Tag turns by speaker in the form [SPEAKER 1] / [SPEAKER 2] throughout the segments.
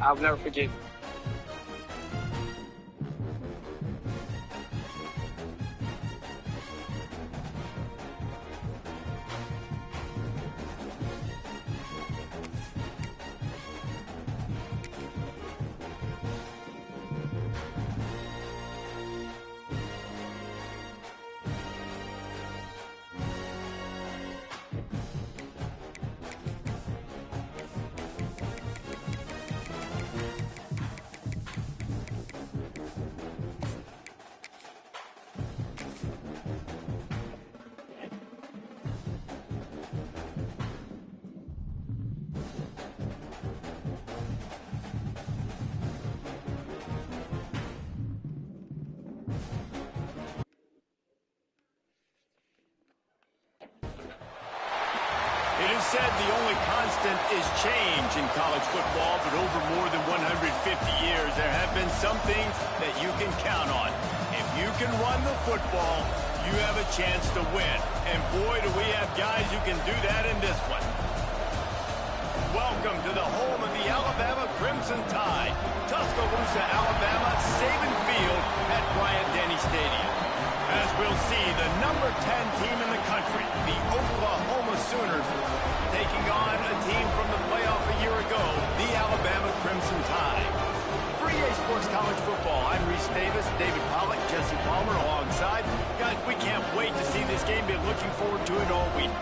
[SPEAKER 1] I'll never forget.
[SPEAKER 2] It is said the only constant is change in college football, but over more than 150 years, there have been some things that you can count on. If you can run the football, you have a chance to win. And boy, do we have guys who can do that in this one. Welcome to the home of the Alabama Crimson Tide, Tuscaloosa, Alabama, Saban Field at Bryant-Denny Stadium. As we'll see, the number 10 team in the country, the Oklahoma Sooners, taking on a team from the playoff a year ago, the Alabama Crimson Tide. For EA Sports College Football, I'm Reese Davis, David Pollack, Jesse Palmer alongside. Guys, we can't wait to see this game. Been looking forward to it all week.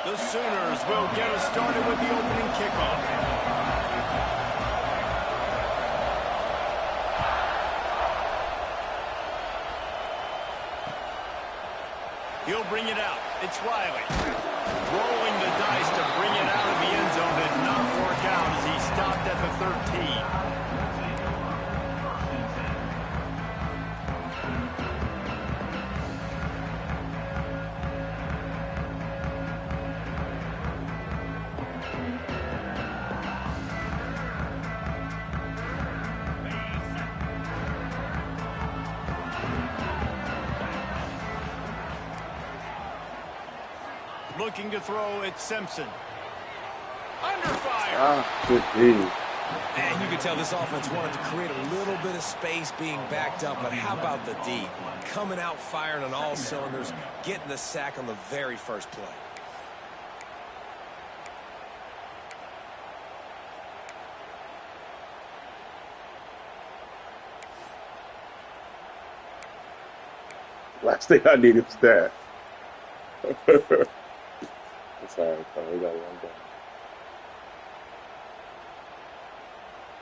[SPEAKER 2] The Sooners will get us started with the opening kickoff. He'll bring it out. It's Riley. Rolling the dice to bring it out of the end zone. Did not work out as he stopped at the 13. Looking to throw, it's Simpson. Under fire.
[SPEAKER 3] Good D.
[SPEAKER 4] And you can tell this offense wanted to create a little bit of space being backed up, but how about the D? Coming out firing on all cylinders, getting the sack on the very first play.
[SPEAKER 3] Last thing I need is that. It's all right, we got one down.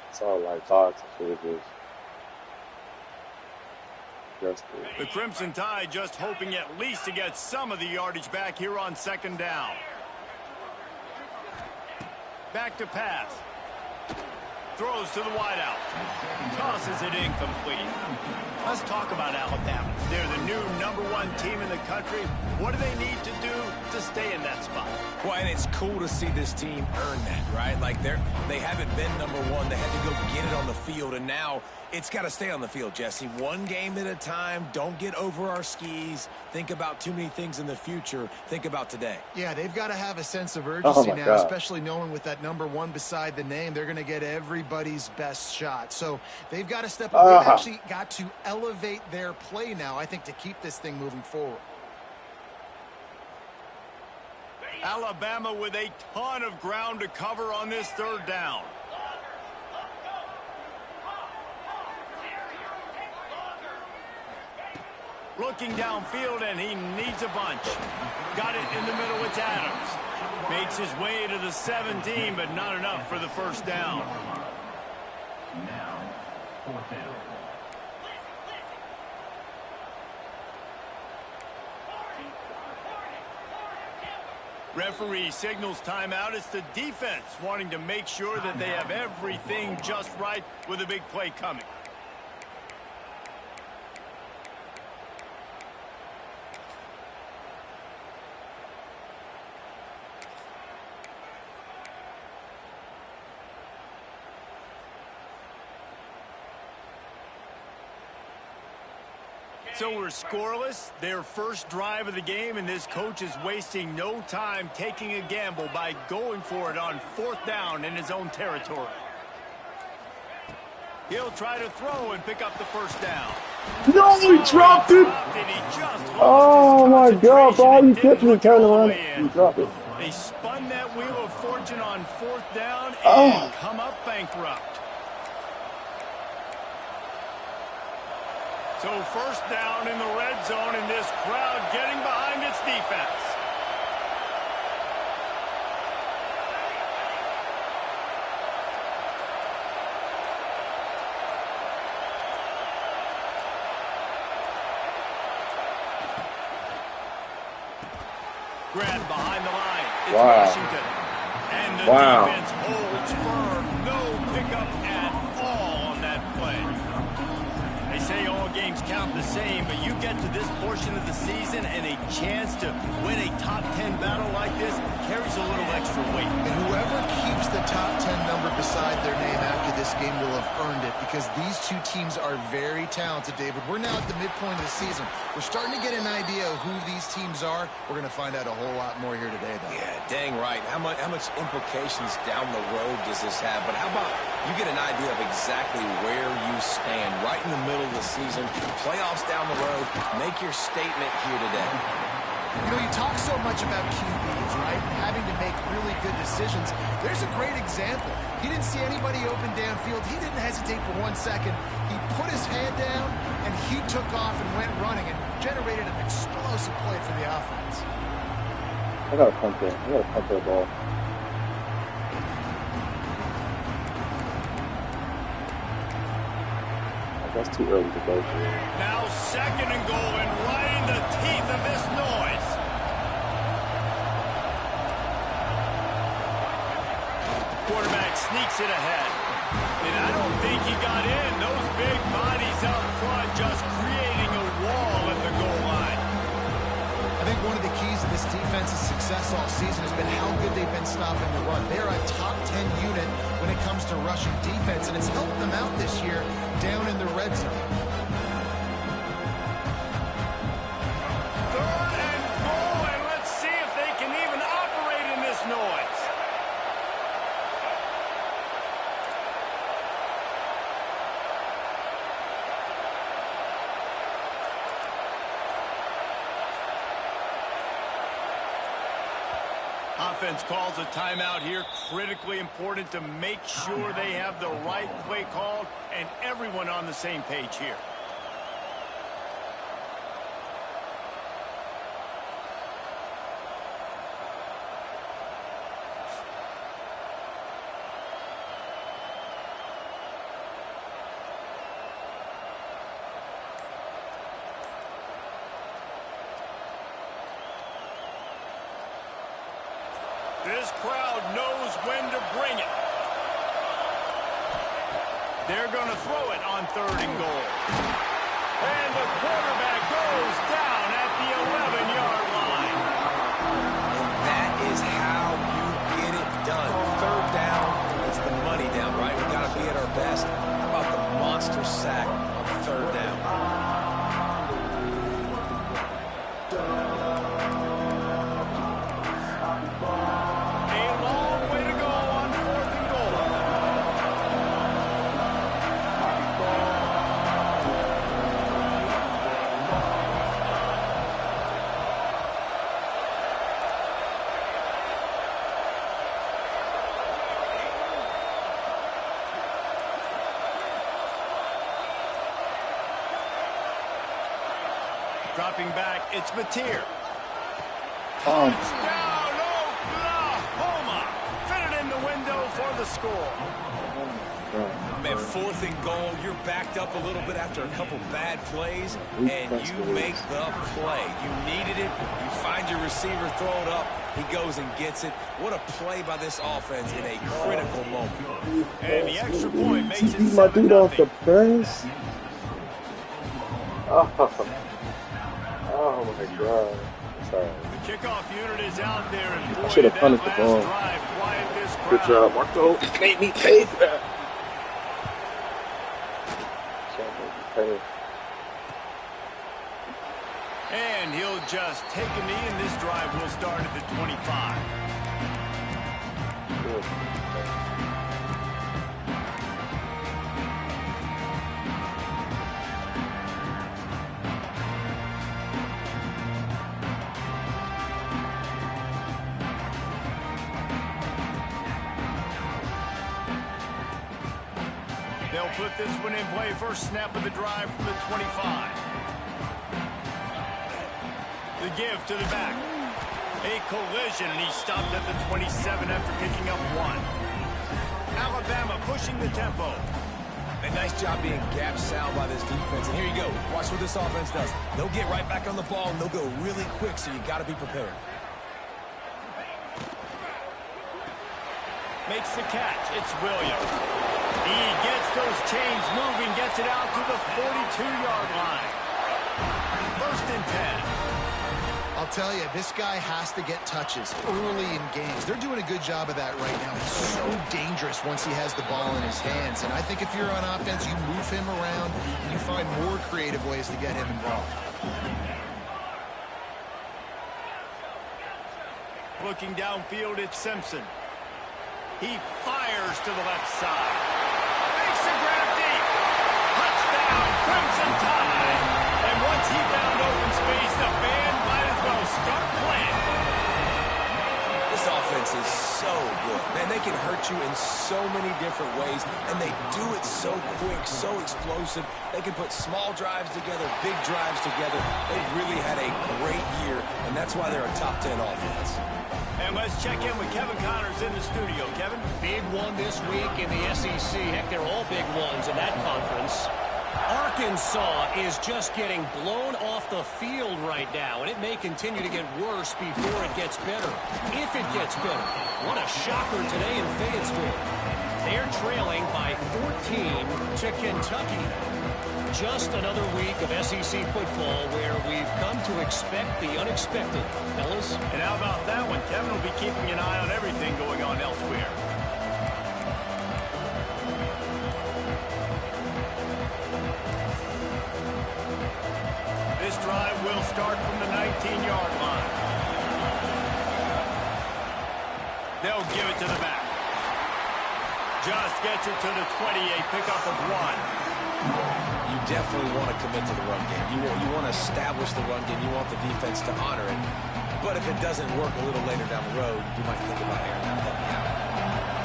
[SPEAKER 3] It's all like thoughts and shit. Just
[SPEAKER 2] the Crimson Tide just hoping at least to get some of the yardage back here on second down. Back to pass. Throws to the wideout. Tosses it incomplete. Let's talk about Alabama. They're the new #1 team in the country. What do they need to do to stay in that spot?
[SPEAKER 4] Well, and it's cool to see this team earn that, right? Like they haven't been #1. They had to go get it on the field, and now it's got to stay on the field, Jesse. One game at a time. Don't get over our skis. Think about too many things in the future. Think about today.
[SPEAKER 5] Yeah, they've got to have a sense of urgency now, especially knowing with that #1 beside the name, they're going to get everybody's best shot. So they've got to step up. They've actually got to elevate their play now, I think, to keep this thing moving forward.
[SPEAKER 2] Alabama with a ton of ground to cover on this third down. Looking downfield, and he needs a bunch. Got it in the middle, it's Adams. Makes his way to the 17, but not enough for the first down. Now, fourth down. Referee signals timeout. It's the defense wanting to make sure that they have everything just right with a big play coming. So we're scoreless, their first drive of the game, and this coach is wasting no time taking a gamble by going for it on 4th down in his own territory. He'll try to throw and pick up the first down.
[SPEAKER 3] No, he dropped it! Oh my God, bro, you kept me turning around. You dropped it.
[SPEAKER 2] They spun that wheel of fortune on 4th down and come up bankrupt. So first down in the red zone, and this crowd getting behind its defense. Grab behind the line. It's Washington. And the defense holds firm. No pickup at all on that play. They say all games count the same, but you get to this portion of the season and a chance to win a top 10 battle like this carries a little extra weight.
[SPEAKER 5] And whoever keeps the top 10 number beside their name after this game will have earned it, because these two teams are very talented, David. We're now at the midpoint of the season. We're starting to get an idea of who these teams are. We're going to find out a whole lot more here today, though.
[SPEAKER 4] Yeah, dang right. How much implications down the road does this have? But how about you get an idea of exactly where you stand right in the middle of the season, playoffs down the road, make your statement here today.
[SPEAKER 5] You know, you talk so much about QBs, right? Having to make really good decisions. There's a great example. He didn't see anybody open downfield. He didn't hesitate for 1 second. He put his head down, and he took off and went running and generated an explosive play for the offense.
[SPEAKER 3] I gotta pump that. I gotta pump that ball. That's too early to go.
[SPEAKER 2] Now 2nd and goal, and right in the teeth of this noise. Quarterback sneaks it ahead. And I don't think he got in. Those big bodies up front just creating a wall at the goal line.
[SPEAKER 5] I think one of the keys to this defense's success all season has been how good they've been stopping the run. They're a top 10 unit when it comes to rushing defense, and it's helped them out this year down in the red zone.
[SPEAKER 2] 3rd and goal, and let's see if they can even operate in this noise. Offense calls a timeout here. Critically important to make sure they have the right play called and everyone on the same page here. This crowd knows when to bring it. They're going to throw it on 3rd and goal. And the quarterback goes down at the 11-yard line.
[SPEAKER 4] And that is how you get it done. 3rd down, it's the money down, right? We've got to be at our best. How about the monster sack on 3rd down?
[SPEAKER 2] Dropping back, it's Mateer. Touchdown, Oklahoma! Fitted in the window for the score.
[SPEAKER 4] Man, 4th and goal, you're backed up a little bit after a couple bad plays, and you make the play. You needed it. You find your receiver, throw it up. He goes and gets it. What a play by this offense in a critical moment.
[SPEAKER 2] And the extra point makes it
[SPEAKER 3] 7-0. Oh my God. Sorry.
[SPEAKER 2] The kickoff unit is out there, and boy,
[SPEAKER 3] I should have punished the ball. Good job, Marko. Made me pay for that.
[SPEAKER 2] And he'll just take a knee, and this drive will start at the 25. They'll put this one in play. First snap of the drive from the 25. The give to the back. A collision, and he stopped at the 27 after picking up one. Alabama pushing the tempo.
[SPEAKER 4] A nice job being gap sound by this defense. And here you go. Watch what this offense does. They'll get right back on the ball, and they'll go really quick, so you got to be prepared.
[SPEAKER 2] Makes the catch. It's Williams. He gets those chains moving, gets it out to the 42-yard line. First and 10.
[SPEAKER 5] I'll tell you, this guy has to get touches early in games. They're doing a good job of that right now. He's so dangerous once he has the ball in his hands. And I think if you're on offense, you move him around and you find more creative ways to get him involved.
[SPEAKER 2] Looking downfield, it's Simpson. He fires to the left side. Makes the grab deep. Touchdown, Crimson Tide. And once he found open space, the band might as well start playing.
[SPEAKER 4] This offense is so good. Man, they can hurt you in so many different ways, and they do it so quick, so explosive. They can put small drives together, big drives together. They've really had a great year, and that's why they're a top 10 offense.
[SPEAKER 2] And let's check in with Kevin Connors in the studio. Kevin?
[SPEAKER 1] Big one this week in the SEC. Heck, they're all big ones in that conference. Arkansas is just getting blown off the field right now, and it may continue to get worse before it gets better. If it gets better. What a shocker today in Fayetteville. They're trailing by 14 to Kentucky. Just another week of SEC football where we've come to expect the unexpected, fellas.
[SPEAKER 2] And how about that one? Kevin will be keeping an eye on everything going on elsewhere. This drive will start from the 19-yard line. They'll give it to the back. Just gets it to the 28, pickup of one.
[SPEAKER 4] You definitely want to commit to the run game. You want to establish the run game. You want the defense to honor it. But if it doesn't work a little later down the road, you might think about airing that puppy out.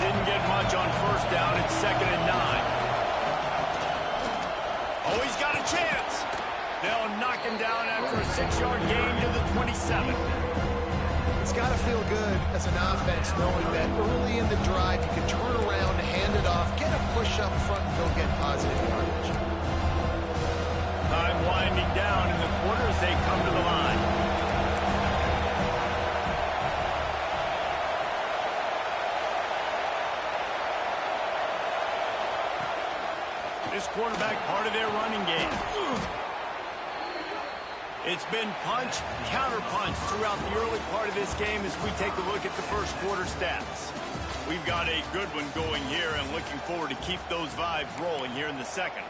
[SPEAKER 2] Didn't get much on first down. It's 2nd and 9. Oh, he's got a chance. They'll knock him down after a 6-yard gain to the 27.
[SPEAKER 5] It's got to feel good as an offense knowing that early in the drive you can turn around, hand it off, get a push up front, and go get positive yardage.
[SPEAKER 2] Time winding down in the quarter as they come to the line. This quarterback part of their running game. It's been punch, counter-punch throughout the early part of this game as we take a look at the first quarter stats. We've got a good one going here and looking forward to keep those vibes rolling here in the second.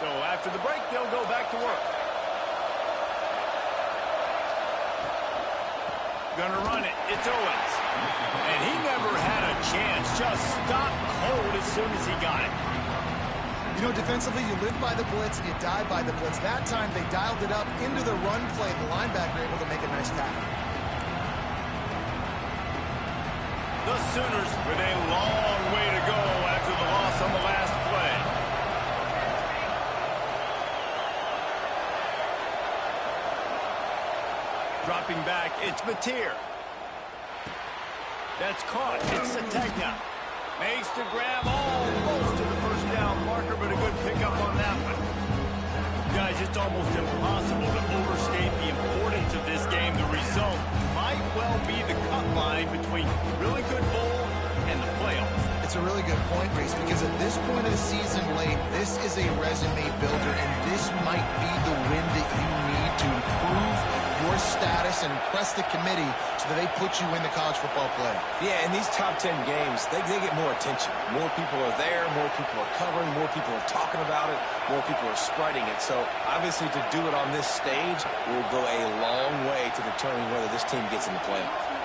[SPEAKER 2] So after the break, they'll go back to work. Gonna run it. It's Owens. And he never had a chance. Just stopped cold as soon as he got it.
[SPEAKER 5] You know, defensively, you live by the blitz and you die by the blitz. That time, they dialed it up into the run play. The linebacker able to make a nice tackle.
[SPEAKER 2] The Sooners with a long way to go after the loss on the last play. Dropping back, it's Mateer. That's caught. It's Sategna. Makes the grab almost to the first down marker, but a good pickup on that one. Guys, it's almost impossible to overstate the importance of this game. The result might well be the cut line between really good bowl and the playoffs.
[SPEAKER 5] It's a really good point, Reese, because at this point of the season late, this is a resume builder, and this might be the win that you need to improve your status and impress the committee so that they put you in the college football playoff.
[SPEAKER 4] Yeah, in these top 10 games, they get more attention. More people are there, more people are covering, more people are talking about it, more people are spreading it. So, obviously, to do it on this stage will go a long way to determining whether this team gets in the playoff.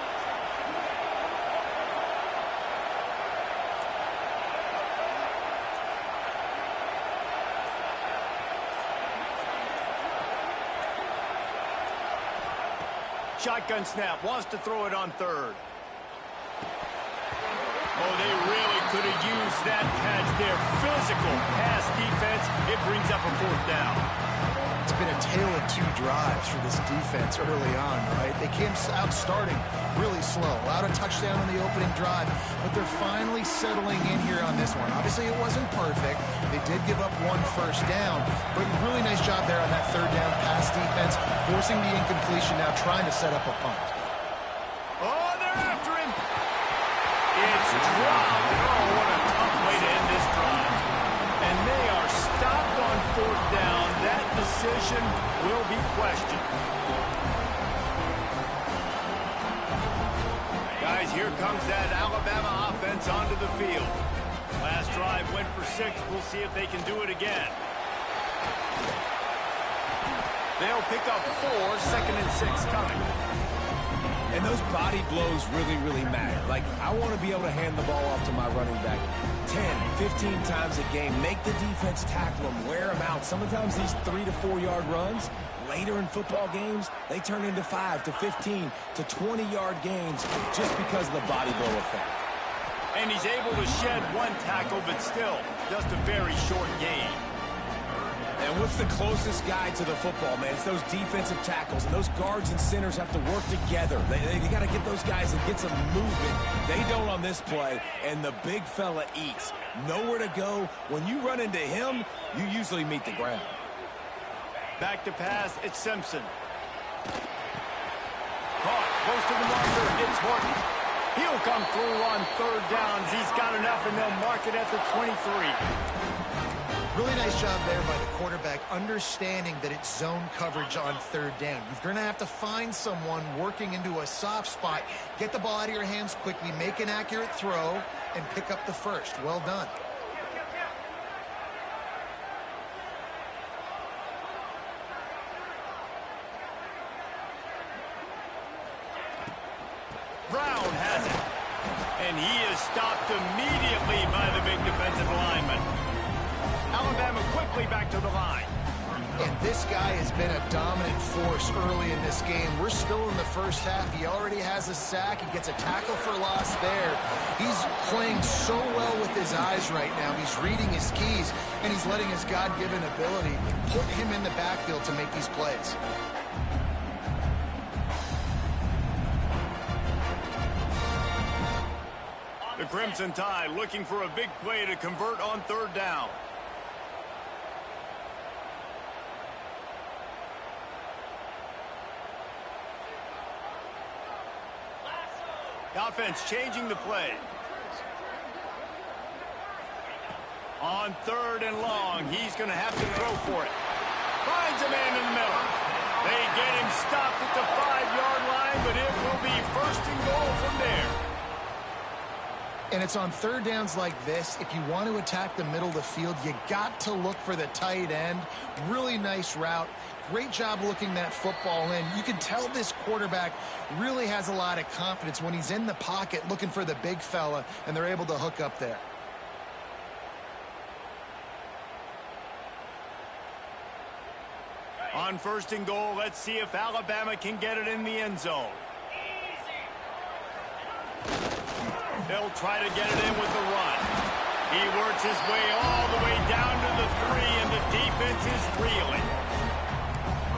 [SPEAKER 2] Shotgun snap, wants to throw it on third. Oh, they really could have used that catch there. Physical pass defense. It brings up a fourth down.
[SPEAKER 5] It's been a tale of two drives for this defense early on, right? They came out starting really slow, allowed a touchdown on the opening drive, but they're finally settling in here on this one. Obviously, it wasn't perfect. They did give up one first down, but really nice job there on that third down pass defense, forcing the incompletion, now trying to set up a punt.
[SPEAKER 2] Oh, they're after him. It's dropped. Oh, what a tough way to end this drive. And they are stopped on fourth down. That decision will be questioned. Guys, here comes that Alabama offense onto the field. Last drive went for 6. We'll see if they can do it again. They'll pick up 4, 2nd and 6 coming.
[SPEAKER 4] And those body blows really, really matter. Like, I want to be able to hand the ball off to my running back 10, 15 times a game. Make the defense tackle them, wear them out. Sometimes these 3 to 4 yard runs, later in football games, they turn into 5 to 15 to 20-yard gains just because of the body blow effect.
[SPEAKER 2] And he's able to shed 1 tackle, but still, just a very short gain.
[SPEAKER 4] And what's the closest guy to the football, man? It's those defensive tackles, and those guards and centers have to work together. They got to get those guys and get some movement. They don't on this play, and the big fella eats. Nowhere to go. When you run into him, you usually meet the ground.
[SPEAKER 2] Back to pass, it's Simpson. Caught, close to the marker, it's Horton. He'll come through on third downs. He's got enough, and they'll mark it at the 23.
[SPEAKER 5] Really nice job there by the quarterback, understanding that it's zone coverage on third down. You're going to have to find someone working into a soft spot, get the ball out of your hands quickly, make an accurate throw, and pick up the first. Well done.
[SPEAKER 2] Brown has it. And he is stopped immediately by the big defensive lineman. Alabama quickly back to the line.
[SPEAKER 5] And this guy has been a dominant force early in this game. We're still in the first half. He already has a sack. He gets a tackle for loss there. He's playing so well with his eyes right now. He's reading his keys, and he's letting his God-given ability put him in the backfield to make these plays.
[SPEAKER 2] The Crimson Tide looking for a big play to convert on third down. The offense changing the play. On third and long, he's going to have to throw for it. Finds a man in the middle. They get him stopped at the 5-yard line, but it will be first and goal from there.
[SPEAKER 5] And it's on third downs like this. If you want to attack the middle of the field, you got to look for the tight end. Really nice route. Great job looking that football in. You can tell this quarterback really has a lot of confidence when he's in the pocket looking for the big fella, and they're able to hook up there.
[SPEAKER 2] On first and goal, let's see if Alabama can get it in the end zone. They'll try to get it in with the run. He works his way all the way down to the 3, and the defense is reeling.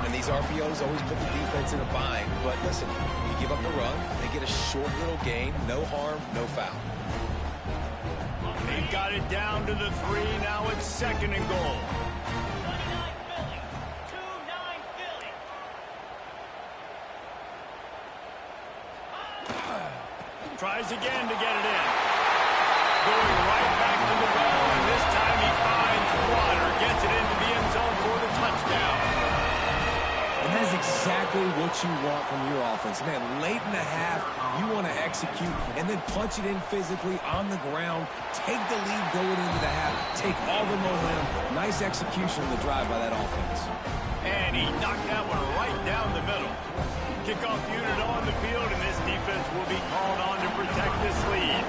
[SPEAKER 4] And these RPOs always put the defense in a bind. But listen, you give up the run, they get a short little gain, no harm, no foul.
[SPEAKER 2] They've got it down to the 3. Now it's second and goal. Tries again to get it in. going right back to the well, and this time he finds water, gets it into the end zone for the touchdown.
[SPEAKER 4] And that is exactly what you want from your offense. Man, late in the half, you want to execute and then punch it in physically on the ground, take the lead going into the half, take all the momentum. Nice execution of the drive by that offense.
[SPEAKER 2] And he knocked that one right down the middle. Kickoff unit on the field, and this defense will be called on to protect this lead.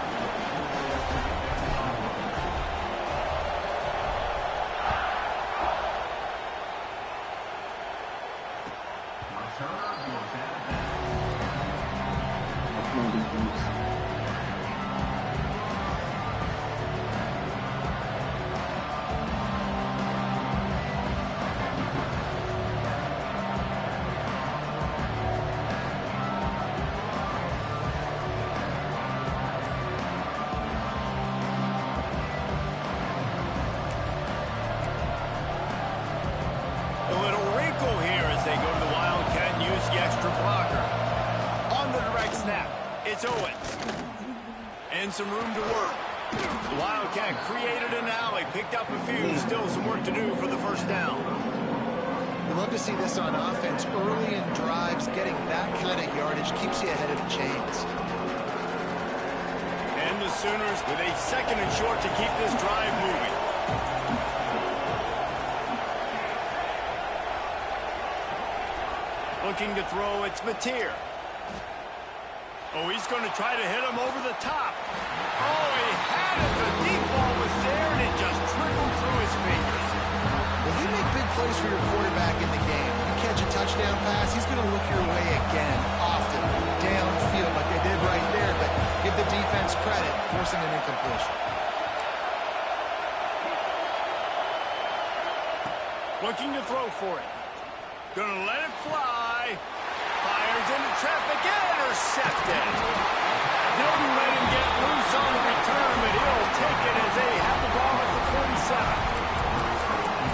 [SPEAKER 2] It's Owens. And some room to work. The Wildcat created an alley, picked up a few, still some work to do for the first down.
[SPEAKER 5] We love to see this on offense. Early in drives, getting that kind of yardage keeps you ahead of the chains.
[SPEAKER 2] And the Sooners with a second and short to keep this drive moving. Looking to throw, it's Mateer. Oh, he's going to try to hit him over the top. Oh, he had it. The deep ball was there, and it just trickled through his fingers.
[SPEAKER 5] Well, you make big plays for your quarterback in the game. You catch a touchdown pass, he's going to look your way again, often, downfield like they did right there, but give the defense credit, forcing an incompletion.
[SPEAKER 2] Looking to throw for it. Going to let it fly. Fires into traffic, intercepted. Didn't let him get loose on the return, but he'll take it as they have the ball at the 47.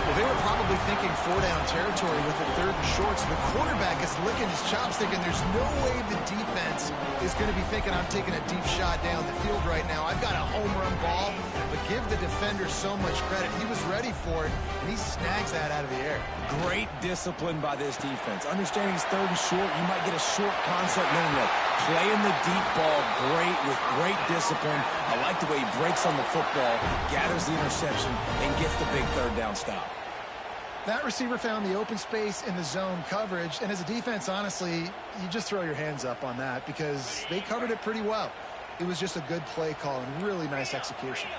[SPEAKER 5] Well, they were probably thinking four-down territory with the third and short, so the quarterback is licking his chops thinking there's no way the defense is going to be thinking I'm taking a deep shot down the field right now. I've got a home run ball, but give the defender so much credit. He was ready for it, and he snags that out of the air.
[SPEAKER 4] Great discipline by this defense. Understanding it's third and short, you might get a short concept. No, playing the deep ball great with great discipline. I like the way he breaks on the football, gathers the interception, and gets the big third down stop.
[SPEAKER 5] That receiver found the open space in the zone coverage, and as a defense, honestly, you just throw your hands up on that because they covered it pretty well. It was just a good play call and really nice execution.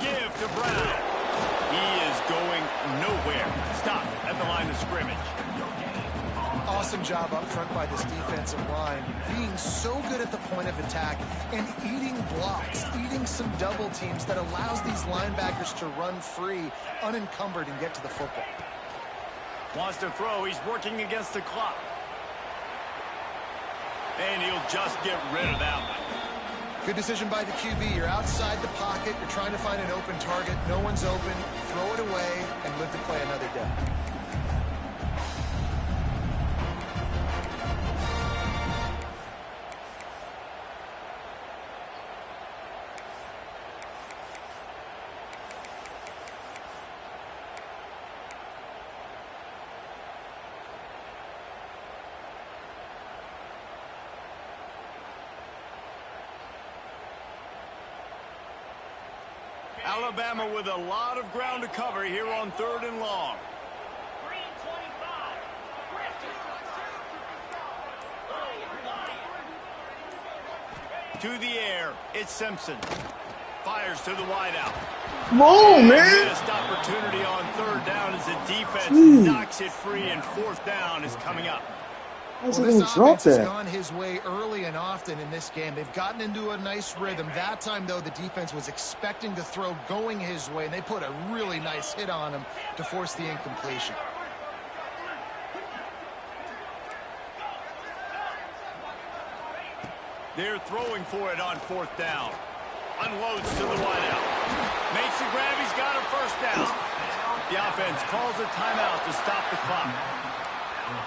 [SPEAKER 2] Give to Brown. He is going nowhere. Stop at the line of scrimmage.
[SPEAKER 5] Awesome job up front by this defensive line, being so good at the point of attack and eating blocks, eating some double teams that allows these linebackers to run free, unencumbered, and get to the football.
[SPEAKER 2] Wants to throw. He's working against the clock. And he'll just get rid of that one.
[SPEAKER 5] Good decision by the QB. You're outside the pocket. You're trying to find an open target. No one's open. Throw it away and live to play another day.
[SPEAKER 2] Alabama with a lot of ground to cover here on 3rd and long. To the air, it's Simpson. Fires to the wideout.
[SPEAKER 3] Come on, man.
[SPEAKER 2] Missed opportunity on 3rd down as the defense knocks it free, and 4th down is coming up.
[SPEAKER 5] Well, this offense has gone his way early and often in this game. They've gotten into a nice rhythm. That time, though, the defense was expecting to throw going his way, and they put a really nice hit on him to force the incompletion.
[SPEAKER 2] They're throwing for it on 4th down. Unloads to the wideout. Makes a grab. He's got a 1st down. The offense calls a timeout to stop the clock.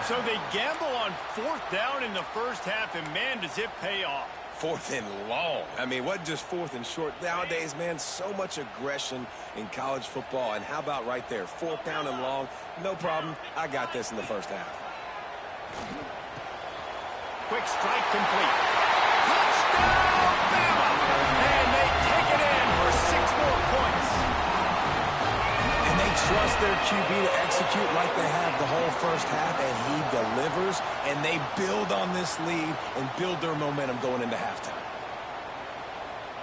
[SPEAKER 2] So they gamble on 4th down in the first half, and man, does it pay off.
[SPEAKER 4] 4th and long. I mean, what just 4th and short? Nowadays, man, so much aggression in college football. And how about right there, 4th down and long? No problem. I got this in the first half.
[SPEAKER 2] Quick strike complete. Touchdown, Bama! And they take it in for 6 more points.
[SPEAKER 4] And they trust their QB to execute like they have the whole first half, and he delivers, and they build on this lead and build their momentum going into halftime.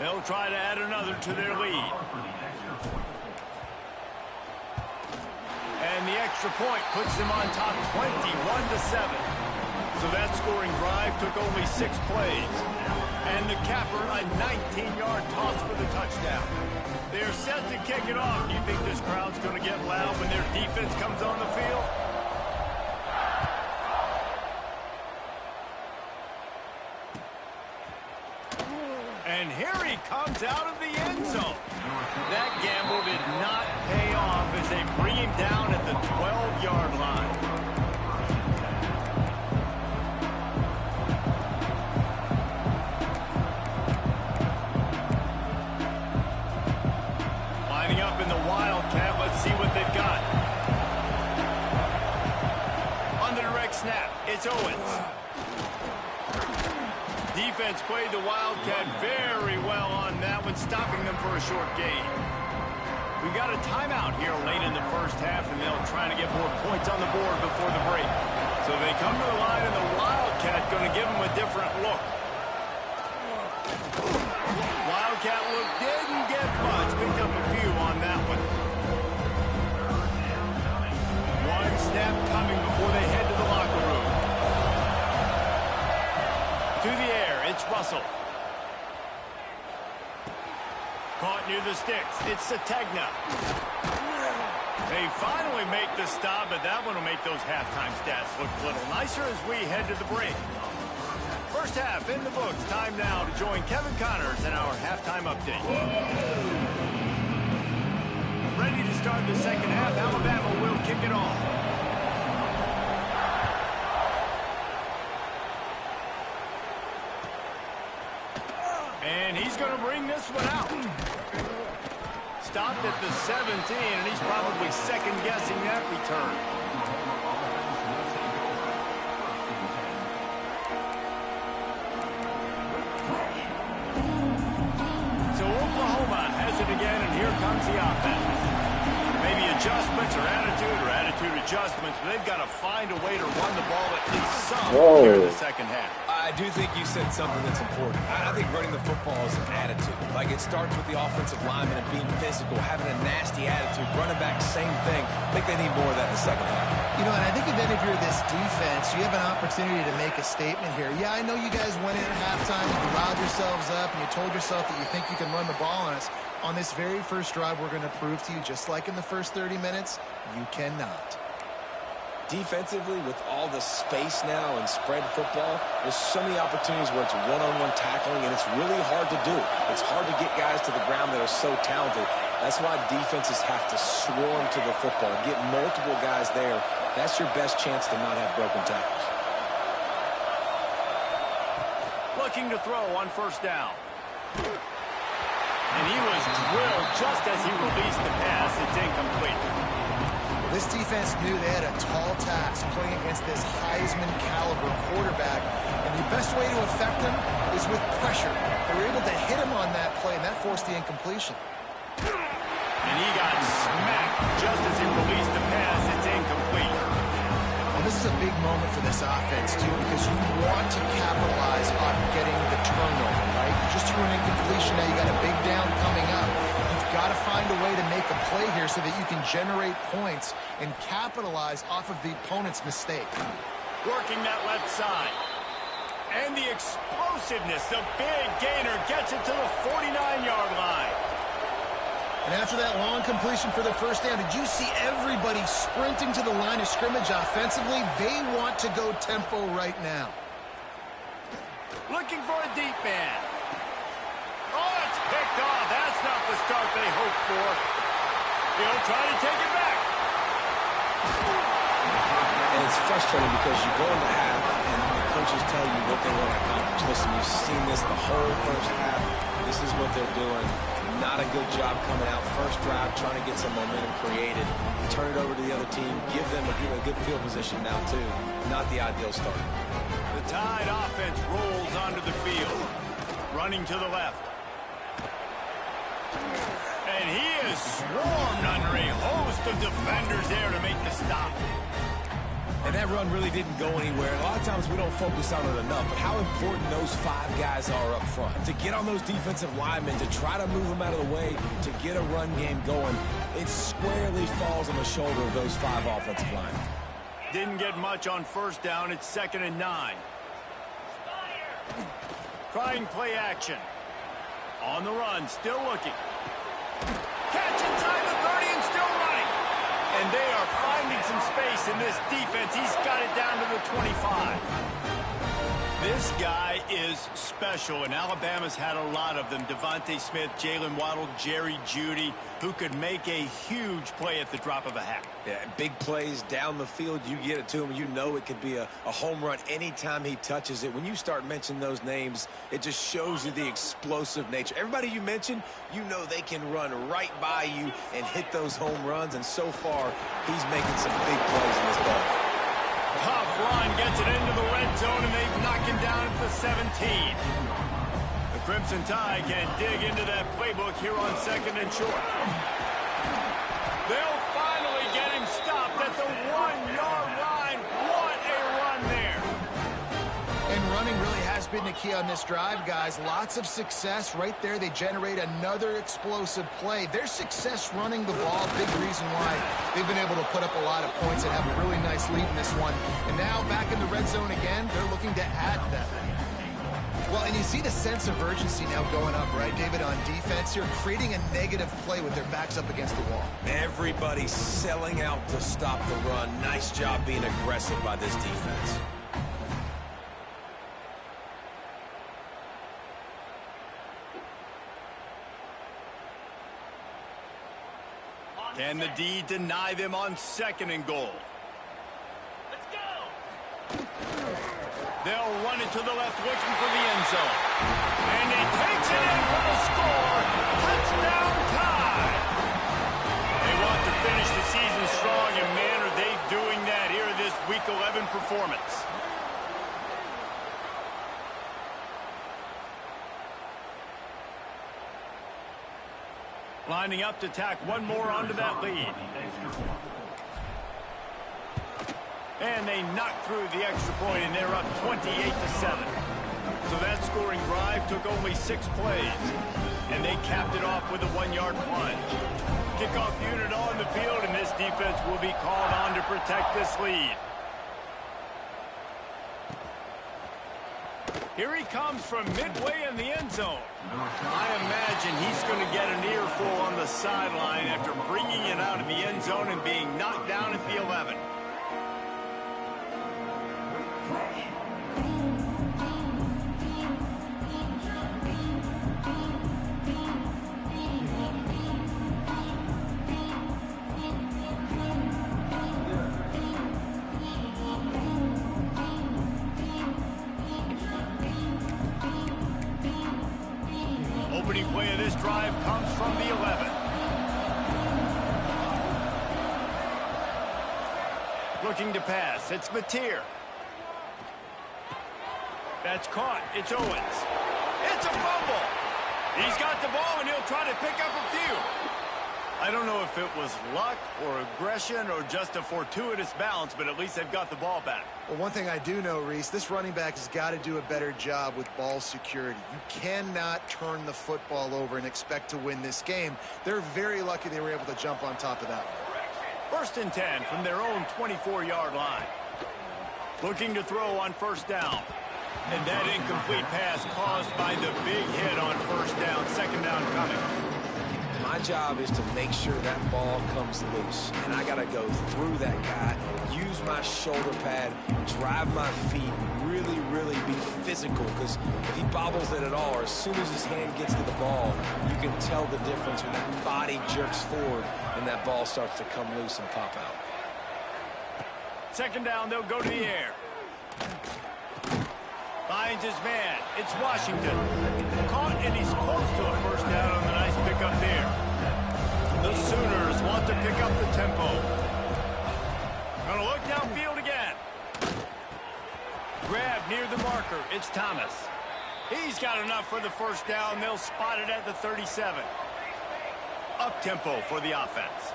[SPEAKER 2] They'll try to add another to their lead. And the extra point puts them on top 21-7. So that scoring drive took only 6 plays. And the capper, a 19-yard toss for the touchdown. They're set to kick it off. Do you think this crowd's going to get loud when their defense comes on the field? And here he comes out of the end zone. That gamble did not pay off as they bring him down at the 12-yard line. Lining up in the Wildcat. Let's see what they've got. On the direct snap, it's Owens. Defense played the Wildcat very well on that one, stopping them for a short gain. We've got a timeout here late in the first half, and they'll try to get more points on the board before the break. So they come to the line, and the Wildcat going to give them a different look. Wildcat look didn't get much. Picked up a few on that one. One snap coming before they head to the locker room. To the air, it's Russell. Caught near the sticks, it's Sategna. They finally make the stop, but that one will make those halftime stats look a little nicer as we head to the break. First half in the books. Time now to join Kevin Connors in our halftime update. Ready to start the second half. Alabama will kick it off. And he's going to bring this one out. Stopped at the 17, and he's probably second-guessing that return. So Oklahoma has it again, and here comes the offense. Maybe adjustments or attitude adjustments, but they've got to find a way to run the ball at least some here in the second half.
[SPEAKER 4] I do think you said something that's important. I think running the football is an attitude. Like, it starts with the offensive lineman and being physical, having a nasty attitude. Running back, same thing. I think they need more of that in the second half.
[SPEAKER 5] You know, and I think then if you're this defense, you have an opportunity to make a statement here. Yeah, I know you guys went in at halftime, you riled yourselves up, and you told yourself that you think you can run the ball on us. On this very first drive, we're going to prove to you, just like in the first 30 minutes, you cannot.
[SPEAKER 4] Defensively, with all the space now and spread football, there's so many opportunities where it's one-on-one tackling, and it's really hard to do. It's hard to get guys to the ground that are so talented. That's why defenses have to swarm to the football, get multiple guys there. That's your best chance to not have broken tackles.
[SPEAKER 2] Looking to throw on first down. And he was drilled just as he released the pass. It's incomplete.
[SPEAKER 5] This defense knew they had a tall task playing against this Heisman-caliber quarterback, and the best way to affect him is with pressure. They were able to hit him on that play, and that forced the incompletion.
[SPEAKER 2] And he got smacked just as he released the pass. It's incomplete.
[SPEAKER 5] Well, this is a big moment for this offense, too, because you want to capitalize on getting the turnover, right? You just threw an incompletion, now you got a big down coming up. Got to find a way to make a play here so that you can generate points and capitalize off of the opponent's mistake.
[SPEAKER 2] Working that left side. And the explosiveness, the big gainer gets it to the 49-yard line.
[SPEAKER 5] And after that long completion for the first down, did you see everybody sprinting to the line of scrimmage offensively? They want to go tempo right now.
[SPEAKER 2] Looking for a deep man. Oh, it's picked off. That's not the start they hoped for. He'll try to take it back.
[SPEAKER 4] And it's frustrating because you go in the half and the coaches tell you what they want to accomplish. Listen, you've seen this the whole first half. This is what they're doing. Not a good job coming out. First drive, trying to get some momentum created. Turn it over to the other team. Give them a good field position now, too. Not the ideal start.
[SPEAKER 2] The Tide offense rolls onto the field. Running to the left. And he is swarmed under a host of defenders there to make the stop.
[SPEAKER 4] And that run really didn't go anywhere. A lot of times we don't focus on it enough, but how important those 5 guys are up front. To get on those defensive linemen, to try to move them out of the way, to get a run game going, it squarely falls on the shoulder of those 5 offensive linemen.
[SPEAKER 2] Didn't get much on first down. It's 2nd and 9. Trying play action. On the run, still looking. Catch inside the 30 and still running. And they are finding some space in this defense. He's got it down to the 25. This guy is special, and Alabama's had a lot of them. Devontae Smith, Jalen Waddle, Jerry Jeudy, who could make a huge play at the drop of a hat.
[SPEAKER 4] Yeah, big plays down the field. You get it to him, you know it could be a home run anytime he touches it. When you start mentioning those names, it just shows you the explosive nature. Everybody you mentioned, you know they can run right by you and hit those home runs, and so far, he's making some big plays in this ball.
[SPEAKER 2] Tough run, gets it into the red zone, and they knock him down at the 17. The Crimson Tide can dig into that playbook here on 2nd and short. They'll finally get him stopped at the 1-yard line. What a run there.
[SPEAKER 5] And running really has been the key on this drive, guys. Lots of success right there. They generate another explosive play. Their success running the ball, big reason why they've been able to put up a lot of points and have a really nice lead in this one. And now back in the red zone again, they're looking to add that. Well, and you see the sense of urgency now going up, right, David, on defense. You're creating a negative play with their backs up against the wall.
[SPEAKER 4] Everybody's selling out to stop the run. Nice job being aggressive by this defense.
[SPEAKER 2] Can the D deny them on 2nd and goal? Let's go! They'll run it to the left, looking for the end zone. And he takes it in for the score. Touchdown Tide! They want to finish the season strong, and man, are they doing that here in this Week 11 performance. Lining up to tack one more onto that lead. And they knock through the extra point, and they're up 28-7. So that scoring drive took only 6 plays. And they capped it off with a 1-yard plunge. Kickoff unit on the field, and this defense will be called on to protect this lead. Here he comes from midway in the end zone. I imagine he's going to get an earful on the sideline after bringing it out of the end zone and being knocked down at the 11. Opening play of this drive comes from the 11. Looking to pass. It's Mateer. That's caught. It's Owens. It's a fumble. He's got the ball, and he'll try to pick up a few. I don't know if it was luck or aggression or just a fortuitous bounce, but at least they've got the ball back.
[SPEAKER 5] Well, one thing I do know, Reese, this running back has got to do a better job with ball security. You cannot turn the football over and expect to win this game. They're very lucky they were able to jump on top of that one.
[SPEAKER 2] 1st and 10 from their own 24-yard line. Looking to throw on 1st down. And that incomplete pass caused by the big hit on 1st down. 2nd down coming.
[SPEAKER 4] My job is to make sure that ball comes loose. And I got to go through that guy, use my shoulder pad, drive my feet, really, really be physical. Because if he bobbles it at all, or as soon as his hand gets to the ball, you can tell the difference when that body jerks forward and that ball starts to come loose and pop out.
[SPEAKER 2] second down, they'll go to the air. Finds his man. It's Washington. Caught, and he's close to a first down on the nice pickup there. The Sooners want to pick up the tempo. Gonna look downfield again. Grab near the marker. It's Thomas. He's got enough for the first down. They'll spot it at the 37. Up-tempo for the offense.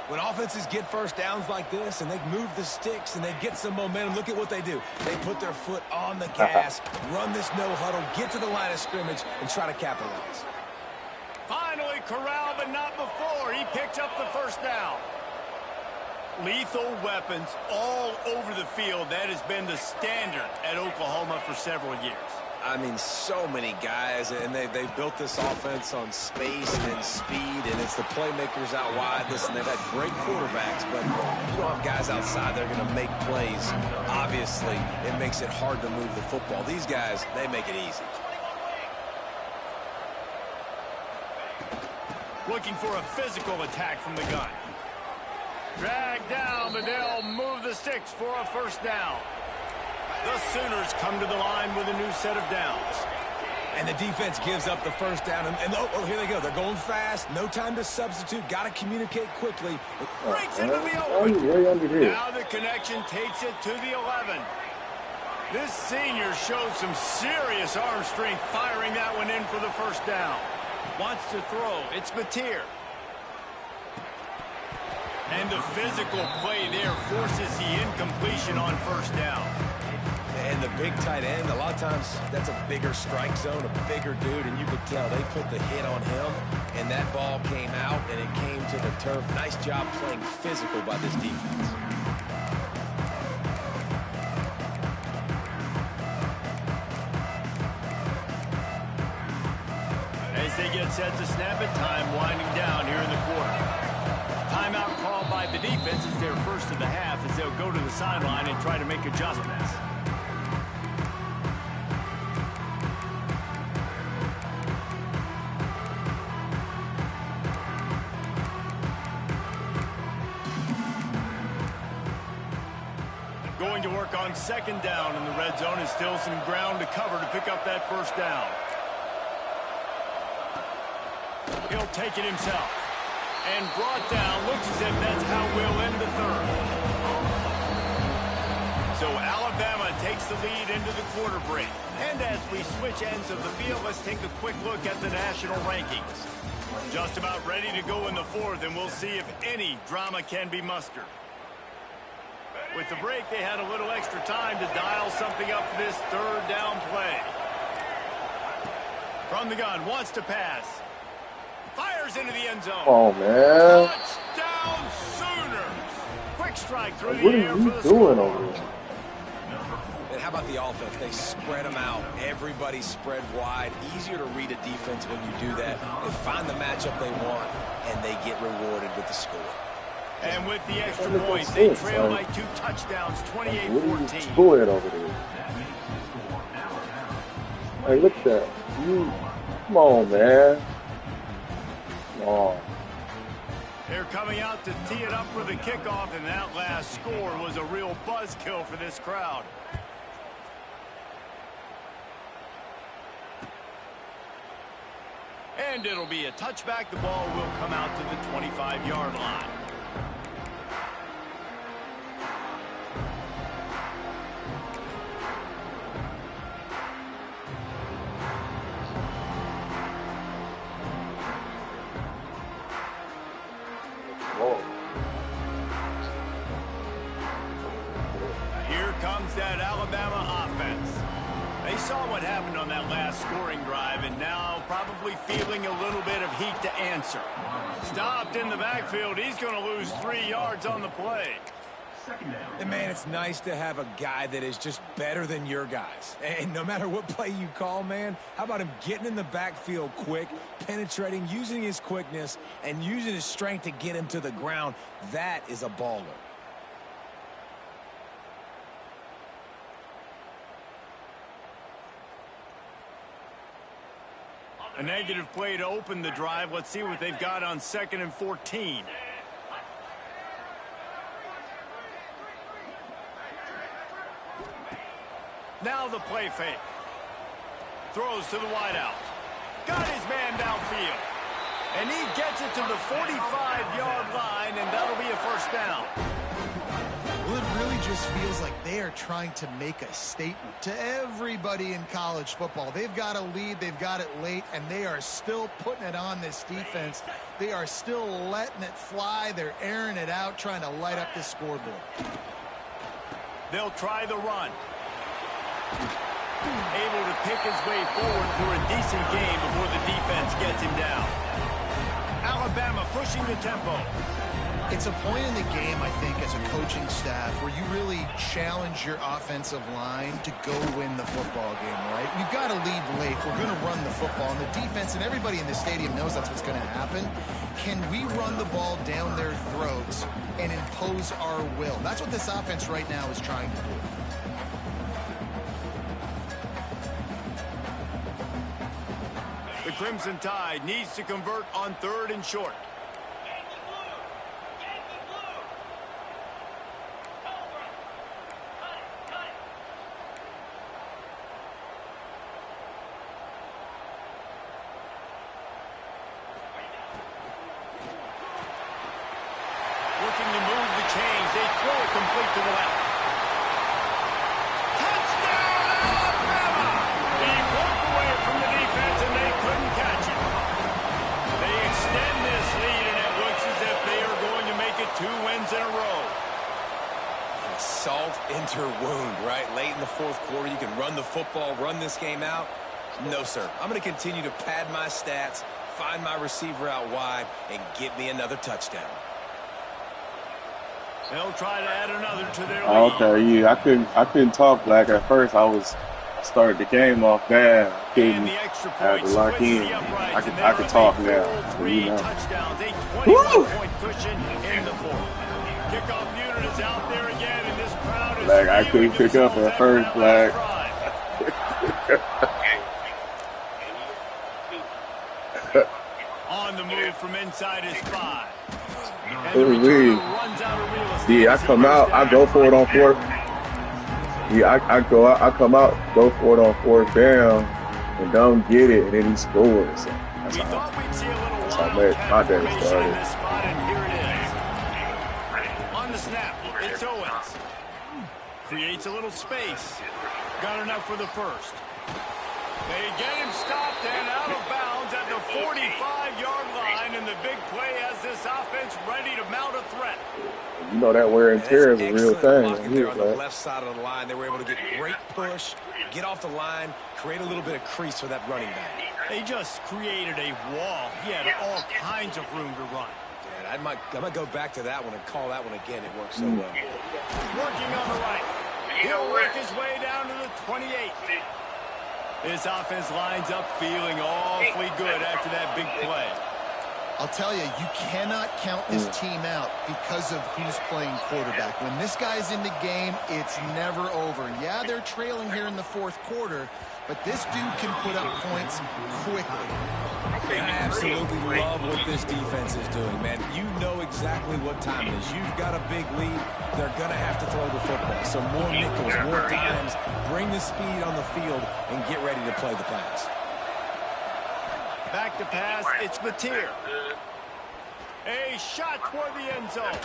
[SPEAKER 4] When offenses get first downs like this and they move the sticks and they get some momentum, look at what they do. They put their foot on the gas, run this no-huddle, get to the line of scrimmage, and try to capitalize.
[SPEAKER 2] Finally corralled, but not before. He picked up the first down. Lethal weapons all over the field. That has been the standard at Oklahoma for several years.
[SPEAKER 4] I mean, so many guys, and they built this offense on space and speed, and it's the playmakers out wide. Listen, they've had great quarterbacks, but you don't have guys outside that are going to make plays. Obviously, it makes it hard to move the football. These guys, they make it easy.
[SPEAKER 2] Looking for a physical attack from the gun. Dragged down, but they'll move the sticks for a first down. The Sooners come to the line with a new set of downs.
[SPEAKER 4] And the defense gives up the first down. And oh, here they go. They're going fast. No time to substitute. Got to communicate quickly.
[SPEAKER 2] Breaks into the open. Now the connection takes it to the 11. This senior shows some serious arm strength firing that one in for the first down. Wants to throw. It's Mateer. And the physical play there forces the incompletion on first down.
[SPEAKER 4] And the big tight end, a lot of times that's a bigger strike zone, a bigger dude, and you could tell they put the hit on him, and that ball came out, and it came to the turf. Nice job playing physical by this defense.
[SPEAKER 2] As they get set to snap it, time winding down here in the quarter. Timeout called by the defense is their first of the half as they'll go to the sideline and try to make adjustments. Going to work on second down in the red zone is still some ground to cover to pick up that first down. He'll take it himself. And brought down. Looks as if that's how we'll end the third. So Alabama takes the lead into the quarter break. And as we switch ends of the field, let's take a quick look at the national rankings. Just about ready to go in the fourth, and we'll see if any drama can be mustered. With the break, they had a little extra time to dial something up for this third down play. From the gun, wants to pass. Fires into the end zone.
[SPEAKER 3] Oh, man.
[SPEAKER 2] Touchdown Sooners. Quick strike through
[SPEAKER 3] What
[SPEAKER 2] the air
[SPEAKER 3] are
[SPEAKER 2] for
[SPEAKER 3] you
[SPEAKER 2] the
[SPEAKER 3] doing
[SPEAKER 2] score.
[SPEAKER 3] over there?
[SPEAKER 4] And how about the offense? They spread them out. Everybody spread wide. Easier to read a defense when you do that. They find the matchup they want, and they get rewarded with the score.
[SPEAKER 2] And with the extra point, they trail by 2 touchdowns, 28-14.
[SPEAKER 3] What are you doing over there? Hey, look at that. Come on, man. Come on.
[SPEAKER 2] They're coming out to tee it up for the kickoff, and that last score was a real buzzkill for this crowd. And it'll be a touchback. The ball will come out to the 25-yard line. Here comes that Alabama offense. They saw what happened on that last scoring drive, and now probably feeling a little bit of heat to answer. Stopped in the backfield. He's going to lose 3 yards on the play.
[SPEAKER 4] And, man, it's nice to have a guy that is just better than your guys. And no matter what play you call, man, how about him getting in the backfield quick, penetrating, using his quickness, and using his strength to get him to the ground? That is a baller.
[SPEAKER 2] A negative play to open the drive. Let's see what they've got on 2nd and 14. Now the play fake. Throws to the wideout. Got his man downfield. And he gets it to the 45-yard line, and that'll be a first down.
[SPEAKER 5] Well, it really just feels like they are trying to make a statement to everybody in college football. They've got a lead, they've got it late, and they are still putting it on this defense. They are still letting it fly. They're airing it out, trying to light up this scoreboard.
[SPEAKER 2] They'll try the run. Able to pick his way forward for a decent game before the defense gets him down. Alabama pushing the tempo.
[SPEAKER 5] It's a point in the game, I think, as a coaching staff where you really challenge your offensive line to go win the football game, right? We've got to lead late. We're going to run the football. And the defense and everybody in the stadium knows that's what's going to happen. Can we run the ball down their throats and impose our will? That's what this offense right now is trying to do.
[SPEAKER 2] The Crimson Tide needs to convert on 3rd and short. Looking to move the chains. They throw it complete to the left. Touchdown, Alabama! He broke away from the defense, and they couldn't catch it. They extend this lead, and it looks as if they are going to make it 2 wins in a row.
[SPEAKER 4] Salt into her wound, right? Late in the 4th quarter, you can run the football, run this game out. No, sir. I'm going to continue to pad my stats, find my receiver out wide, and get me another touchdown.
[SPEAKER 2] They'll try to add another to their lead.
[SPEAKER 3] Okay, yeah, I couldn't talk black at first. I started the game off bad. I couldn't have to lock in. I could talk now.
[SPEAKER 2] Three touchdowns, a 21-point cushion in the 4th. Kickoff unit is out there again, and this crowd is
[SPEAKER 3] Black, I couldn't pick up at first, Black.
[SPEAKER 2] On the move from inside his 5.
[SPEAKER 3] Yeah, I come out, I go for it on 4th. Yeah, I come out, go for it on 4th down, and don't get it, and then he scores. So that's how my day started.
[SPEAKER 2] On the snap, it's Owens. Creates a little space. Got enough for the first. They get him stopped and out of bounds at the 45-yard line, and the big play has this offense ready to mount a threat.
[SPEAKER 3] You know that wear and tear is a real thing.
[SPEAKER 4] There on the left side of the line, they were able to get great push, get off the line, create a little bit of crease for that running back.
[SPEAKER 2] They just created a wall. He had all kinds of room to run.
[SPEAKER 4] I might go back to that one and call that one again. It worked so well.
[SPEAKER 2] Working on the right. He'll work his way down to the 28. This offense lines up feeling awfully good after that big play.
[SPEAKER 5] I'll tell you, you cannot count this team out because of who's playing quarterback. When this guy's in the game, it's never over. Yeah, they're trailing here in the 4th quarter, but this dude can put up points quickly.
[SPEAKER 4] I absolutely love what this defense is doing, man. You know exactly what time it is. You've got a big lead. They're going to have to throw the football. So more nickels, more dimes, bring the speed on the field, and get ready to play the pass.
[SPEAKER 2] Back to pass, it's Mateer. A shot toward the end zone.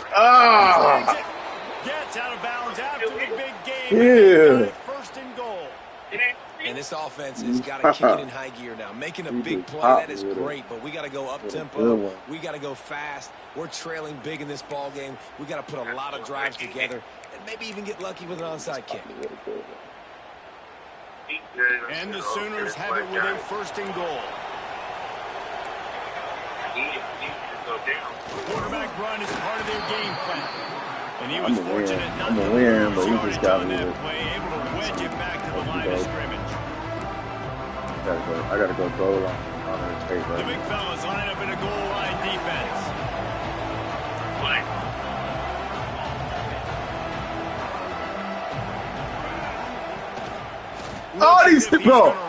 [SPEAKER 2] Gets out of bounds after the big game.
[SPEAKER 3] Yeah.
[SPEAKER 2] 1st and goal.
[SPEAKER 4] And this offense has got to kick it in high gear now. Making a big play, that is great, but we got to go up-tempo. We got to go fast. We're trailing big in this ball game. We got to put a lot of drives together and maybe even get lucky with an onside kick.
[SPEAKER 2] And the Sooners have it with a 1st and goal. Quarterback run is part of their game plan. And he was fortunate not to
[SPEAKER 3] win, but he just got me.
[SPEAKER 2] Able to wedge it back to the line of scrimmage.
[SPEAKER 3] I gotta go goal on tape, right?
[SPEAKER 2] The big fellas line up in a goal line defense.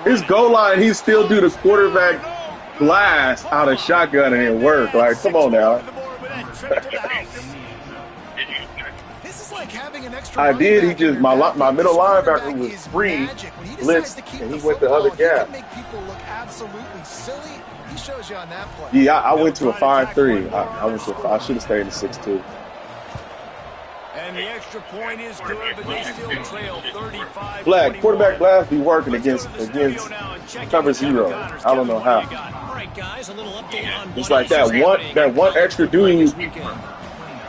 [SPEAKER 3] His goal line, he still do the quarterback blast out of shotgun and it work. Like, come on now.
[SPEAKER 5] This is like having an extra
[SPEAKER 3] I did. He
[SPEAKER 5] back in
[SPEAKER 3] just
[SPEAKER 5] your
[SPEAKER 3] my
[SPEAKER 5] backfield,
[SPEAKER 3] middle
[SPEAKER 5] this
[SPEAKER 3] linebacker
[SPEAKER 5] quarterback
[SPEAKER 3] was
[SPEAKER 5] is
[SPEAKER 3] free,
[SPEAKER 5] magic. When he decides
[SPEAKER 3] blitzed,
[SPEAKER 5] to keep
[SPEAKER 3] and
[SPEAKER 5] the
[SPEAKER 3] he went the
[SPEAKER 5] football,
[SPEAKER 3] other
[SPEAKER 5] he
[SPEAKER 3] gap.
[SPEAKER 5] can make people look absolutely silly. He shows you on that play.
[SPEAKER 3] Yeah, I went to a 5-3. I went to I should have stayed in 6-2.
[SPEAKER 2] And the extra point is good, but they still trail 35-21.
[SPEAKER 3] Flag, quarterback blast be working against cover zero. I don't know how.
[SPEAKER 1] All right, guys, a little update on
[SPEAKER 3] It's like that one extra dude.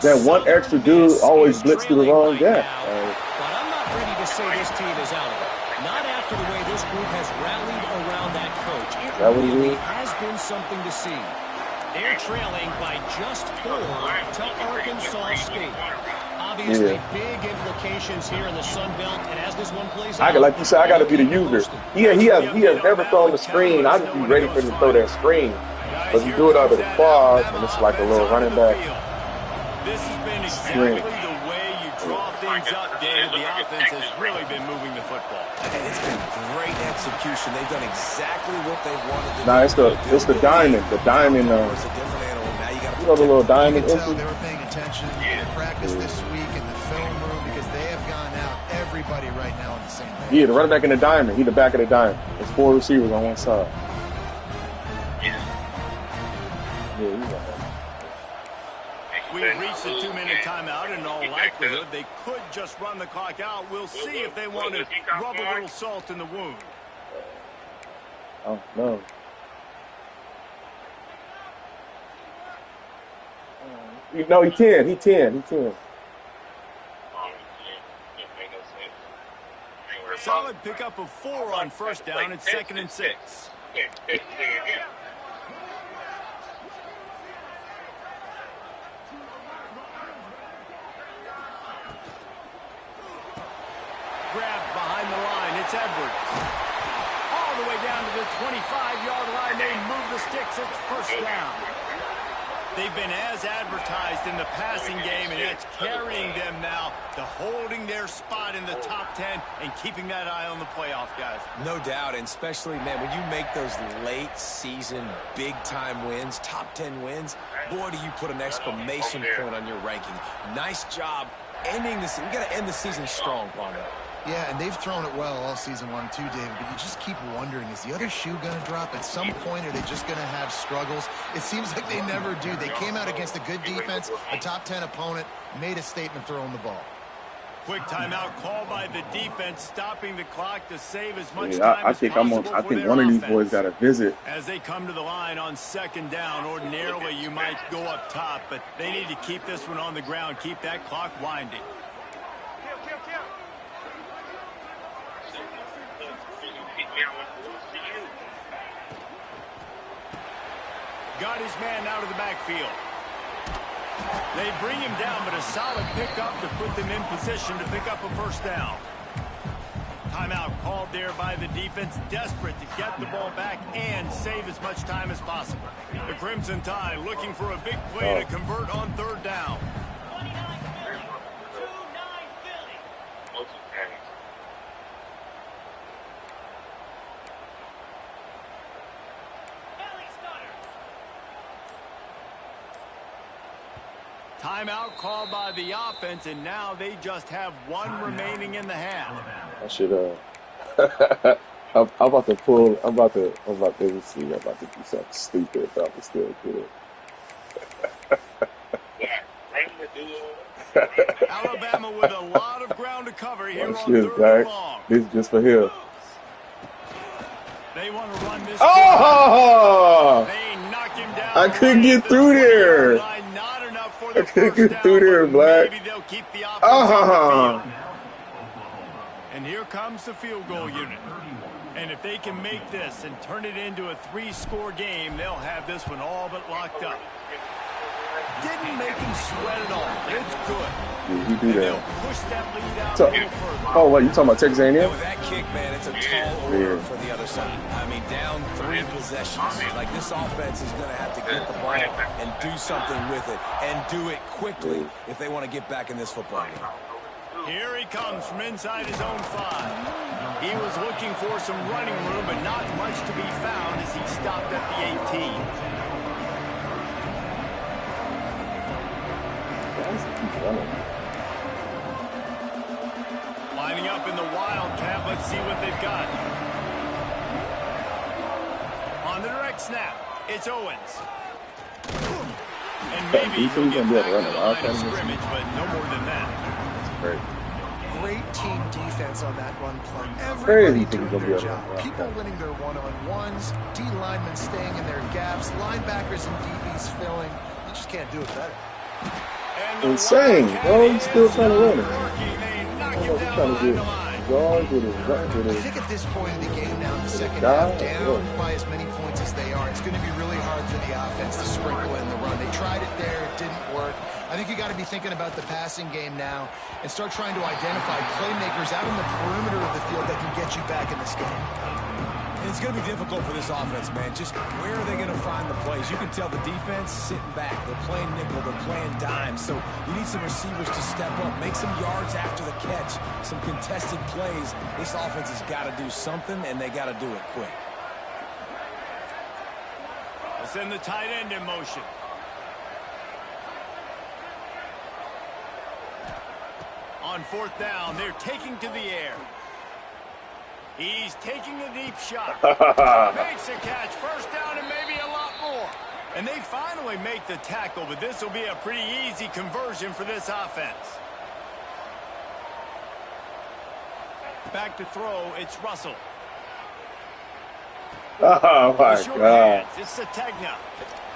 [SPEAKER 3] That one extra dude always blitz to the wrong gap.
[SPEAKER 1] But I'm not ready to say this team is out of it. Not after the way this group has rallied around that coach. It really has been something to see. They're trailing by just 4 to Arkansas State. Obviously, big implications here in the Sun Belt, and as this one plays out,
[SPEAKER 3] Like you said, I got to be the user. He has never thrown the screen. I just be ready for him to throw that screen, but you do it out of the quads, and it's like a little running back.
[SPEAKER 2] This has been exactly the way you draw things up, David. The offense has really been moving the football.
[SPEAKER 4] And it's been great execution. They've done exactly what they've wanted to do.
[SPEAKER 3] Nah, it's the diamond. The diamond.
[SPEAKER 4] It's a different animal. Now you got
[SPEAKER 3] the little diamond.
[SPEAKER 5] You can tell they were paying attention in practice this week in the film room because they have gone out everybody right now on the same page.
[SPEAKER 3] Yeah, the running back in the diamond. He the back of the diamond. There's 4 receivers on one side. Yeah, he's right.
[SPEAKER 2] We've reached the 2-minute timeout. In all likelihood, they could just run the clock out. We'll see if they want to rub a little salt in the wound.
[SPEAKER 3] Oh, no. No, he can. He can.
[SPEAKER 2] Solid pickup of 4 on first down. It's 2nd and 6. Grabbed behind the line. It's Edwards. All the way down to the 25-yard line. They move the sticks. It's first down. They've been as advertised in the passing game, and it's carrying them now to holding their spot in the top 10 and keeping that eye on the playoff, guys.
[SPEAKER 4] No doubt, and especially, man, when you make those late-season, big-time wins, top 10 wins, boy, do you put an exclamation point on your ranking. Nice job ending the season. You got to end the season strong, Palmer.
[SPEAKER 5] Yeah, and they've thrown it well all season long too, David, but you just keep wondering, is the other shoe going to drop? At some point, are they just going to have struggles? It seems like they never do. They came out against a good defense, a top 10 opponent, made a statement throwing the ball.
[SPEAKER 2] Quick timeout call by the defense, stopping the clock to save as much time
[SPEAKER 3] I think
[SPEAKER 2] as possible.
[SPEAKER 3] I think one of these boys got a visit.
[SPEAKER 2] As they come to the line on 2nd down, ordinarily you might go up top, but they need to keep this one on the ground, keep that clock winding. Got his man out of the backfield. They bring him down, but a solid pickup to put them in position to pick up a first down. Timeout called there by the defense, desperate to get the ball back and save as much time as possible. The Crimson Tide looking for a big play to convert on 3rd down. Timeout called by the offense, and now they just have 1 remaining in the half.
[SPEAKER 3] I should I'm about to pull. I'm about to do something stupid, but I'm still good.
[SPEAKER 2] Alabama with a lot of ground to cover here on
[SPEAKER 3] shit,
[SPEAKER 2] 3rd and long.
[SPEAKER 3] This is just for him.
[SPEAKER 2] They want to run this.
[SPEAKER 3] Oh!
[SPEAKER 2] They knock him down.
[SPEAKER 3] I couldn't get through there.
[SPEAKER 2] Not enough for the
[SPEAKER 3] I couldn't
[SPEAKER 2] first
[SPEAKER 3] get through there,
[SPEAKER 2] down,
[SPEAKER 3] Black.
[SPEAKER 2] Maybe they'll keep the offense on the field. And here comes the field goal unit. And if they can make this and turn it into a 3-score game, they'll have this one all but locked up. Didn't make him sweat at all. It's good.
[SPEAKER 3] Yeah, you do that.
[SPEAKER 2] They'll push that lead out a little further.
[SPEAKER 3] Oh, what, you talking about Texas A&M?
[SPEAKER 4] With that kick, man, it's a tall order for the other side. I mean, down 3 possessions. Like, this offense is going to have to get the ball and do something with it, and do it quickly if they want to get back in this football game.
[SPEAKER 2] Here he comes from inside his own 5. He was looking for some running room, but not much to be found as he stopped at the 18. up in the Wildcat. Let's see what they've got. On the direct snap, it's Owens. And maybe he'll get back to the line of scrimmage, but no more than that.
[SPEAKER 3] That's great.
[SPEAKER 5] Great team defense on that run play. Everybody doing their job. People winning their one-on-ones, D linemen staying in their gaps, linebackers and DBs filling. You just can't do it better.
[SPEAKER 3] Insane, bro. He's still trying to run it. He's trying to get yards with his
[SPEAKER 5] I think at this point in the game now, in the second half, down by as many points as they are, it's going to be really hard for the offense to sprinkle in the run. They tried it there, it didn't work. I think you got to be thinking about the passing game now and start trying to identify playmakers out in the perimeter of the field that can get you back in this game.
[SPEAKER 4] It's going to be difficult for this offense, man. Just where are they going to find the plays? You can tell the defense sitting back. They're playing nickel. They're playing dime. So you need some receivers to step up, make some yards after the catch, some contested plays. This offense has got to do something, and they got to do it quick.
[SPEAKER 2] Let's send the tight end in motion. On fourth down, they're taking to the air. He's taking a deep shot. Makes a catch. First down and maybe a lot more. And they finally make the tackle, but this will be a pretty easy conversion for this offense. Back to throw, it's Russell.
[SPEAKER 3] Oh, my God.
[SPEAKER 2] It's Sategna.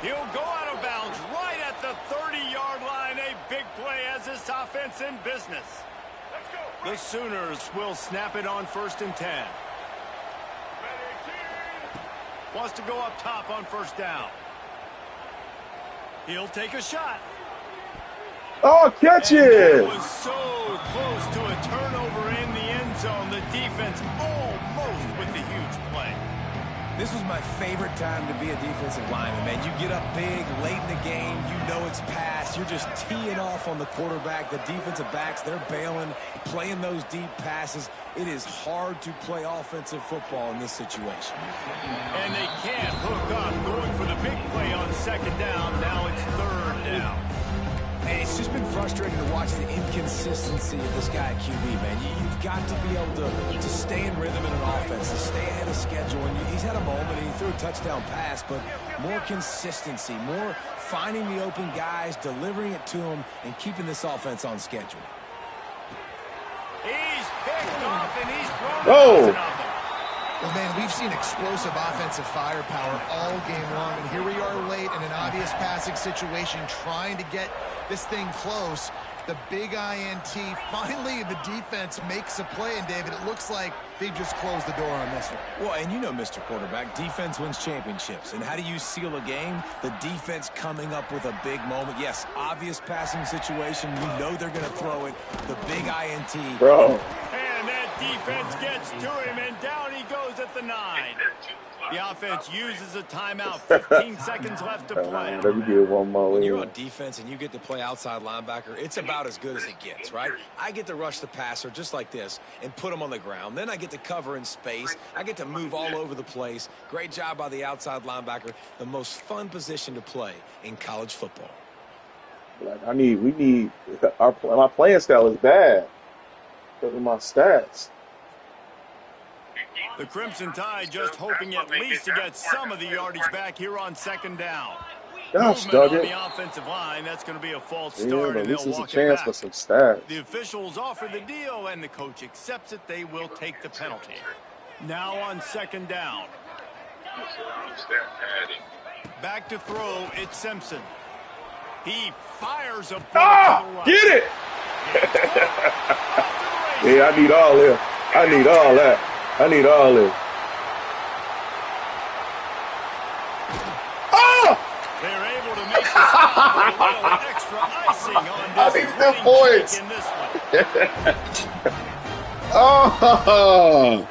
[SPEAKER 2] He'll go out of bounds right at the 30-yard line. A big play as this offense in business. The Sooners will snap it on 1st and 10. Wants to go up top on first down. He'll take a shot.
[SPEAKER 3] Oh, catch
[SPEAKER 2] And
[SPEAKER 3] it!
[SPEAKER 2] that was so close to a turnover in the end zone. The defense almost with the huge play.
[SPEAKER 4] This was my favorite time to be a defensive lineman, man. You get up big, late in the game, you know it's past. You're just teeing off on the quarterback. The defensive backs, they're bailing, playing those deep passes. It is hard to play offensive football in this situation.
[SPEAKER 2] And they can't hook up, going for the big play on second down. Now it's third down.
[SPEAKER 4] And it's just been frustrating to watch the inconsistency of this guy at QB, man. You've got to be able to stay in rhythm in an offense, to stay ahead of schedule. And he's had a moment, and he threw a touchdown pass, but more consistency, more finding the open guys, delivering it to them, and keeping this offense on schedule.
[SPEAKER 2] He's picked off, and he's thrown it.
[SPEAKER 5] Well, man, we've seen explosive offensive firepower all game long, and here we are late in an obvious passing situation trying to get this thing close. The big INT, finally the defense makes a play, and David, it looks like they just closed the door on this one.
[SPEAKER 4] Well, and you know, Mr. Quarterback, defense wins championships. And how do you seal a game? The defense coming up with a big moment. Yes, obvious passing situation. You know they're going to throw it. The big INT.
[SPEAKER 3] Bro.
[SPEAKER 2] And that defense gets to him, and down he goes at the 9. The offense uses a timeout. 15 seconds left to play.
[SPEAKER 3] Let me get one more.
[SPEAKER 4] When you're on defense and you get to play outside linebacker, it's about as good as it gets, right? I get to rush the passer just like this and put him on the ground. Then I get to cover in space. I get to move all over the place. Great job by the outside linebacker. The most fun position to play in college football.
[SPEAKER 3] Like my playing style is bad because of my stats.
[SPEAKER 2] The Crimson Tide just hoping at least to get some of the yardage back here on second down.
[SPEAKER 3] Gosh,
[SPEAKER 2] Movement on
[SPEAKER 3] it.
[SPEAKER 2] the offensive line, that's going to be a false start,
[SPEAKER 3] Yeah, but
[SPEAKER 2] and
[SPEAKER 3] this
[SPEAKER 2] they'll
[SPEAKER 3] is a
[SPEAKER 2] walk it
[SPEAKER 3] chance
[SPEAKER 2] back.
[SPEAKER 3] for some stats.
[SPEAKER 2] The officials offer the deal, and the coach accepts it. They will take the penalty. Now on second down. Back to throw, it's Simpson. He fires a ball to the right.
[SPEAKER 3] Get it! Yeah, I need all this. I need all that. I need all this. Oh!
[SPEAKER 2] They're able to make the stop with a little extra icing on this.
[SPEAKER 3] I need them points.
[SPEAKER 2] In this one.
[SPEAKER 3] Oh!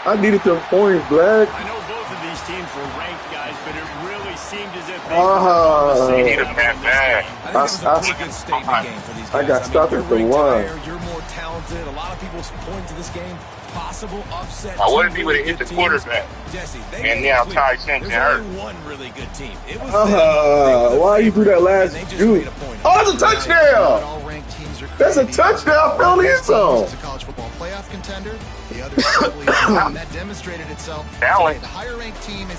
[SPEAKER 3] I needed them points, Black.
[SPEAKER 2] I know both of these teams were ranked, guys, but it really seemed as if they were on the same level in this game.
[SPEAKER 4] I think it was a pretty good statement game for these guys.
[SPEAKER 3] I got stuck at the one.
[SPEAKER 4] You're more talented. A lot of people point to this game. Possible upset.
[SPEAKER 6] I wouldn't be able to hit the quarterback.
[SPEAKER 4] Jesse,
[SPEAKER 6] And now Ty Simpson hurt.
[SPEAKER 4] There's only one really good team. It was
[SPEAKER 3] Why you do that last
[SPEAKER 4] and they just
[SPEAKER 3] juke?
[SPEAKER 4] made a point.
[SPEAKER 3] Oh, that's a touchdown!
[SPEAKER 5] All ranked teams are
[SPEAKER 3] That's a touchdown penalty zone.
[SPEAKER 5] As a college football playoff contender, the other simply that demonstrated itself.
[SPEAKER 6] Talent.
[SPEAKER 5] The higher ranked team is